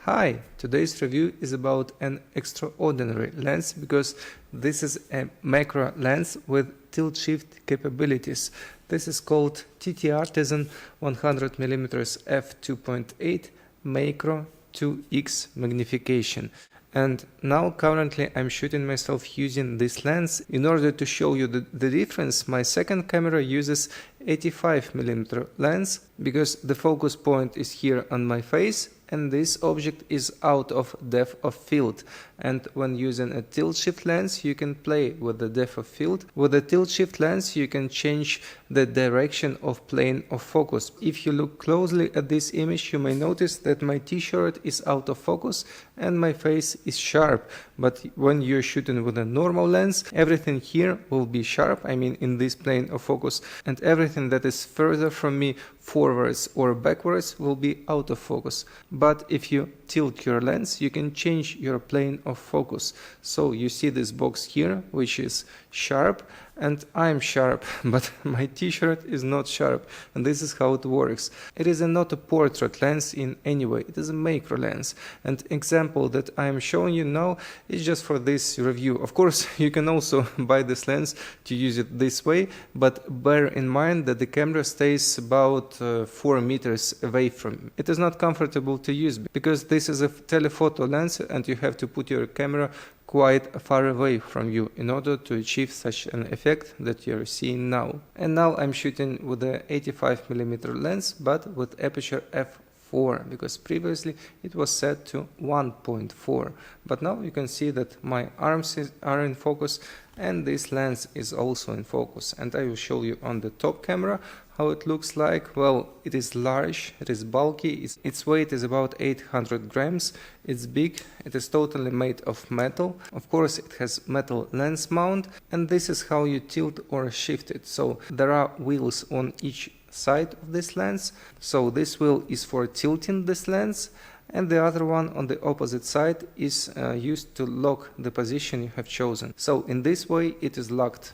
Hi, today's review is about an extraordinary lens because this is a macro lens with tilt shift capabilities. This is called TTartisan 100mm f2.8 Macro 2x magnification. And now currently I'm shooting myself using this lens. In order to show you the difference, my second camera uses 85mm lens because the focus point is here on my face and this object is out of depth of field. And when using a tilt shift lens, you can play with the depth of field. With a tilt shift lens, you can change the direction of plane of focus. If you look closely at this image, you may notice that my t-shirt is out of focus and my face is sharp. But when you're shooting with a normal lens, everything here will be sharp, I mean in this plane of focus, and everything that is further from me, forwards or backwards, will be out of focus. But if you tilt your lens, you can change your plane of focus. So you see this box here, which is sharp, and I'm sharp, but my t-shirt is not sharp, and this is how it works. It is not a portrait lens in any way, it is a macro lens. And example that I am showing you now is just for this review. Of course, you can also buy this lens to use it this way, but bear in mind that the camera stays about 4 meters away from me. It is not comfortable to use because this is a telephoto lens and you have to put your camera quite far away from you in order to achieve such an effect that you're seeing now. And now I'm shooting with the 85mm lens but with aperture f4 because previously it was set to 1.4, but now you can see that my arms are in focus and this lens is also in focus, and I will show you on the top camera how it looks like. Well, it is large, it is bulky, its weight is about 800 grams, it's big, it is totally made of metal. Of course it has metal lens mount, and this is how you tilt or shift it. So there are wheels on each side of this lens. So this wheel is for tilting this lens, and the other one on the opposite side is used to lock the position you have chosen. So in this way it is locked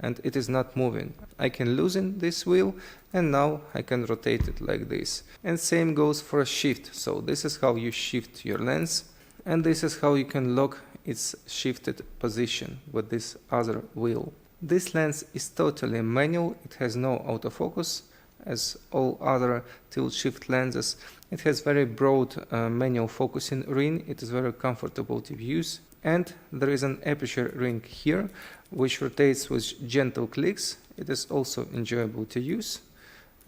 and it is not moving. I can loosen this wheel and now I can rotate it like this. And same goes for a shift. So this is how you shift your lens, and this is how you can lock its shifted position with this other wheel. This lens is totally manual, it has no autofocus as all other tilt shift lenses. It has very broad manual focusing ring, it is very comfortable to use, and there is an aperture ring here which rotates with gentle clicks. It is also enjoyable to use,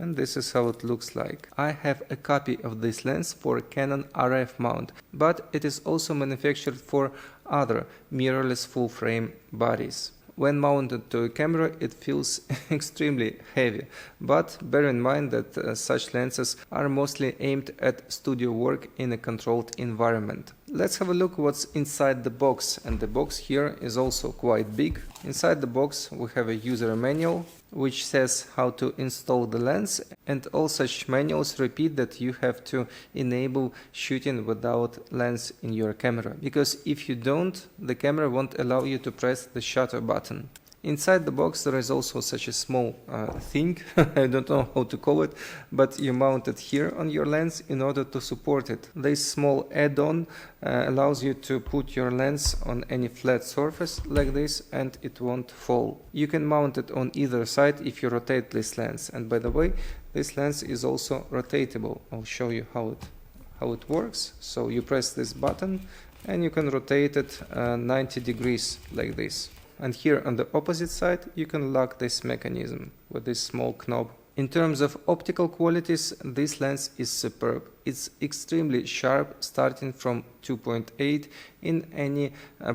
and this is how it looks like. I have a copy of this lens for Canon RF mount, but it is also manufactured for other mirrorless full frame bodies. When mounted to a camera, it feels extremely heavy, but bear in mind that such lenses are mostly aimed at studio work in a controlled environment. Let's have a look what's inside the box, and the box here is also quite big. Inside the box we have a user manual which says how to install the lens, and all such manuals repeat that you have to enable shooting without lens in your camera, because if you don't, the camera won't allow you to press the shutter button. Inside the box there is also such a small thing, I don't know how to call it, but you mount it here on your lens in order to support it. This small add-on allows you to put your lens on any flat surface like this and it won't fall. You can mount it on either side if you rotate this lens, and by the way, this lens is also rotatable. I'll show you how it works. So you press this button and you can rotate it 90 degrees like this. And here on the opposite side you can lock this mechanism with this small knob. In terms of optical qualities, this lens is superb. It's extremely sharp, starting from 2.8 in any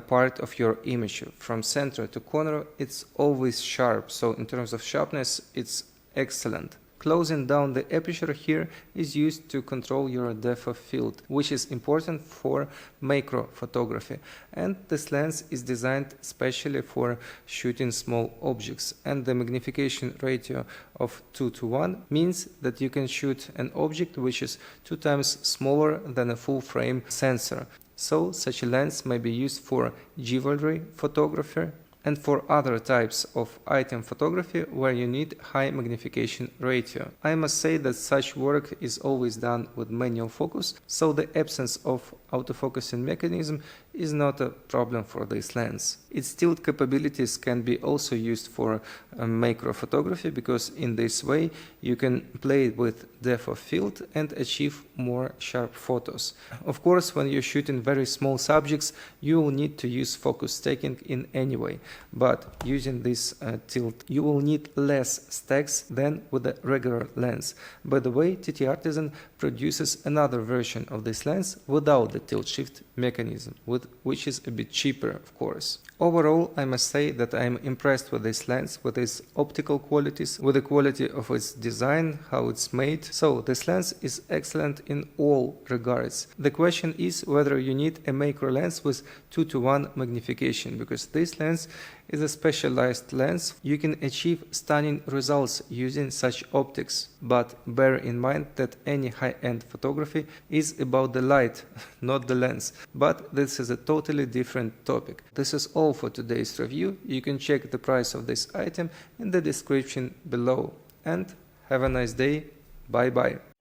part of your image. From center to corner it's always sharp, so in terms of sharpness it's excellent. Closing down the aperture here is used to control your depth of field, which is important for macro photography. And this lens is designed specially for shooting small objects, and the magnification ratio of 2:1 means that you can shoot an object which is 2 times smaller than a full frame sensor. So such a lens may be used for jewelry photography, and for other types of item photography where you need high magnification ratio. I must say that such work is always done with manual focus, so the absence of autofocusing mechanism is not a problem for this lens. Its tilt capabilities can be also used for macro photography, because in this way you can play with depth of field and achieve more sharp photos. Of course, when you're shooting very small subjects, you will need to use focus stacking in any way, but using this tilt you will need less stacks than with a regular lens. By the way, TTartisan produces another version of this lens without the tilt shift mechanism, which is a bit cheaper, of course. Overall, I must say that I am impressed with this lens, with its optical qualities, with the quality of its design, how it's made. So this lens is excellent in all regards. The question is whether you need a macro lens with 2:1 magnification, because this lens is a specialized lens. You can achieve stunning results using such optics, but bear in mind that any high-end photography is about the light, not the lens. But this is a totally different topic. This is all for today's review. You can check the price of this item in the description below. And have a nice day. Bye bye.